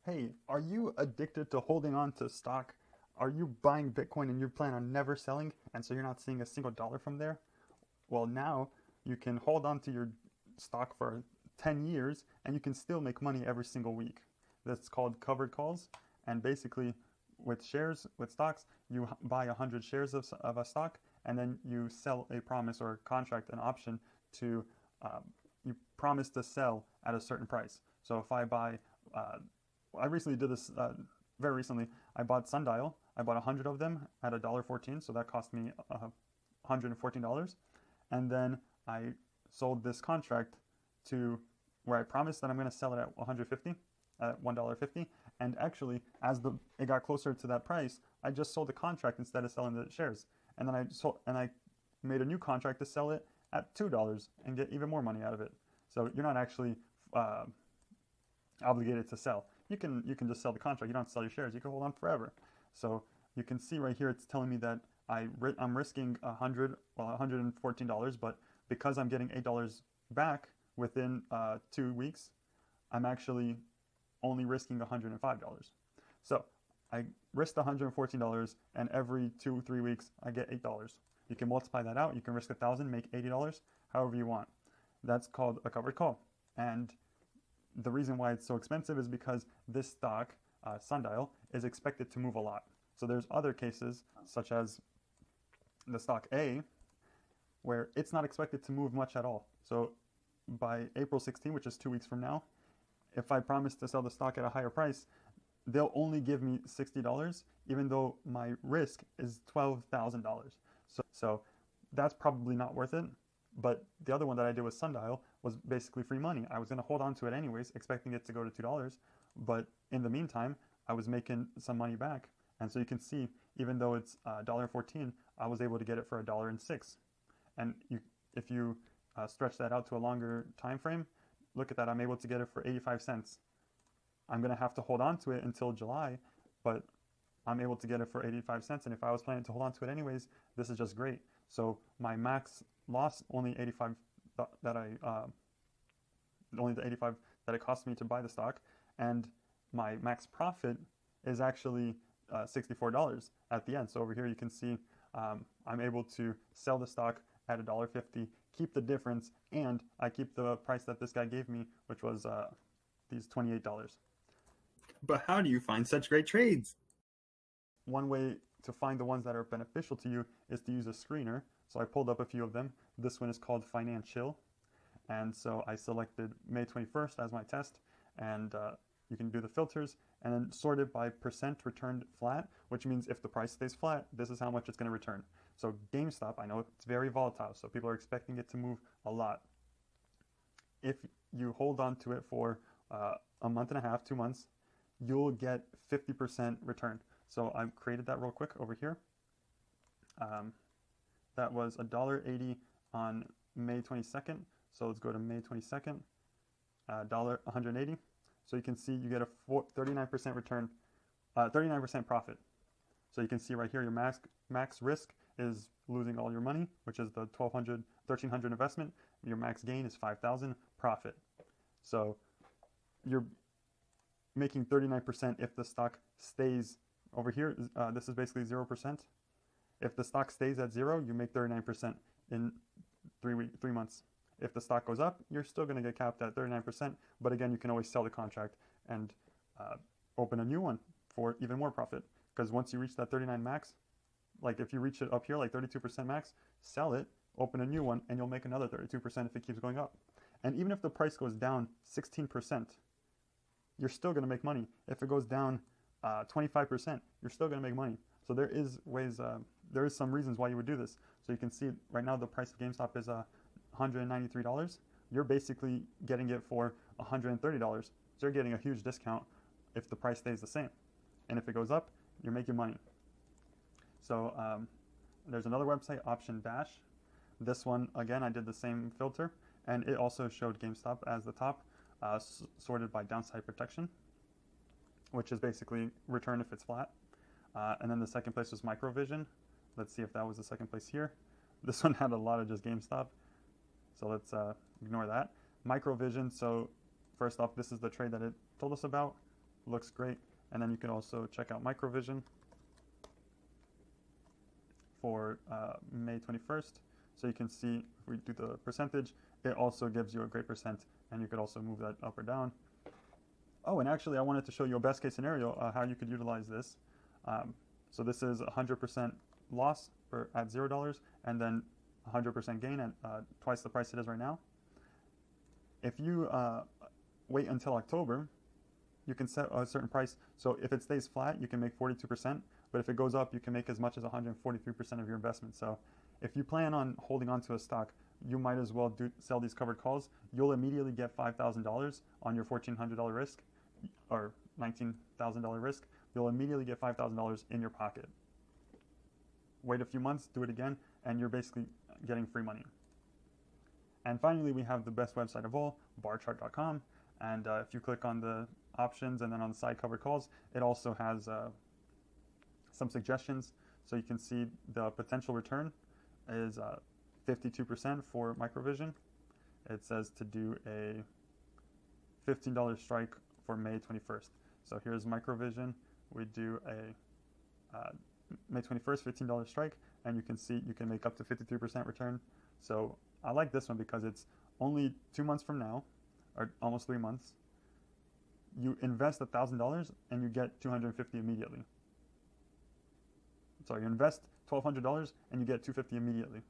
Hey, are you addicted to holding on to stock? Are you buying Bitcoin and you plan on never selling, and so you're not seeing a single dollar from there? Well, now you can hold on to your stock for 10 years and you can still make money every single week. That's called covered calls. And basically, with shares, with stocks, you buy 100 shares of a stock and then you sell a promise or a contract, an option to, you promise to sell at a certain price. So if I buy, uh, I recently did this very recently. I bought Sundial. I bought 100 of them at $1.14, so that cost me $114. And then I sold this contract to where I promised that I'm going to sell it at 150, at $1.50. And actually, as it got closer to that price, I just sold the contract instead of selling the shares. And then I made a new contract to sell it at $2 and get even more money out of it. So you're not actually uh, obligated to sell. You can just sell the contract. You don't have to sell your shares. You can hold on forever. So you can see right here, it's telling me that I'm risking $114, but because I'm getting $8 back within 2 weeks, I'm actually only risking $105. So I risked $114, and every 2 3 weeks I get $8. You can multiply that out. You can risk 1,000, make $80, however you want. That's called a covered call. And the reason why it's so expensive is because this stock, Sundial, is expected to move a lot. So there's other cases, such as the stock A, where it's not expected to move much at all. So by April 16, which is 2 weeks from now, if I promise to sell the stock at a higher price, they'll only give me $60, even though my risk is $12,000. So that's probably not worth it. But the other one that I did with Sundial was basically free money. I was going to hold on to it anyways, expecting it to go to $2. But in the meantime, I was making some money back. And so you can see, even though it's $1.14, I was able to get it for $1.06. And if you stretch that out to a longer time frame, look at that. I'm able to get it for 85 cents. I'm going to have to hold on to it until July, but I'm able to get it for 85 cents. And if I was planning to hold on to it anyways, this is just great. So my max loss, only 85 that I only the 85 that it cost me to buy the stock, and my max profit is actually $64 at the end. So over here you can see I'm able to sell the stock at $1.50, keep the difference, and I keep the price that this guy gave me, which was these $28. But how do you find such great trades? One way to find the ones that are beneficial to you is to use a screener. So I pulled up a few of them. This one is called Financial. And so I selected May 21st as my test. And you can do the filters and then sort it by percent returned flat, which means if the price stays flat, this is how much it's going to return. So GameStop, I know it's very volatile, so people are expecting it to move a lot. If you hold on to it for a month and a half, 2 months, you'll get 50% return. So I created that real quick over here. Um, that was $1.80 on May 22nd. So let's go to May 22nd, dollar 180. So you can see you get a 39% return, 39% profit. So you can see right here your max risk is losing all your money, which is the 1,200, 1,300 investment. Your max gain is 5,000 profit. So you're making 39% if the stock stays over here. This is basically 0%. If the stock stays at zero, you make 39% in 3 months. If the stock goes up, you're still going to get capped at 39%. But again, you can always sell the contract and uh, open a new one for even more profit. Because once you reach that 39 max, like if you reach it up here, like 32% max, sell it, open a new one, and you'll make another 32% if it keeps going up. And even if the price goes down 16%, you're still going to make money. If it goes down 25%, you're still going to make money. So there is some reasons why you would do this. So you can see right now the price of GameStop is $193. You're basically getting it for $130. So you're getting a huge discount if the price stays the same. And if it goes up, you're making money. So there's another website, Option Dash. This one, again, I did the same filter, and it also showed GameStop as the top, sorted by downside protection, which is basically return if it's flat. And then the second place was Microvision. Let's see if that was the second place here. This one had a lot of just GameStop, so let's ignore that. Microvision, so first off, this is the trade that it told us about. looks great. And then you can also check out Microvision for May 21st. So you can see if we do the percentage, it also gives you a great percent, and you could also move that up or down. Oh, and actually I wanted to show you a best case scenario how you could utilize this. So this is 100% loss at $0, and then 100% gain at twice the price it is right now. If you wait until October, you can set a certain price. So if it stays flat, you can make 42%, but if it goes up, you can make as much as 143% of your investment. So if you plan on holding on to a stock, you might as well sell these covered calls. You'll immediately get $5,000 on your $1,400 risk, or $19,000 risk. You'll immediately get $5,000 in your pocket. Wait a few months, do it again, and you're basically getting free money. And finally, we have the best website of all, barchart.com. And if you click on the options and then on the side covered calls, it also has some suggestions. So you can see the potential return is 52% for Microvision. It says to do a $15 strike for May 21st. So here's Microvision. We do a May 21st $15 strike, and you can see you can make up to 53% return. So I like this one because it's only 2 months from now, or almost 3 months. You invest $1,000 and you get $250 immediately. So you invest $1,200 and you get $250 immediately.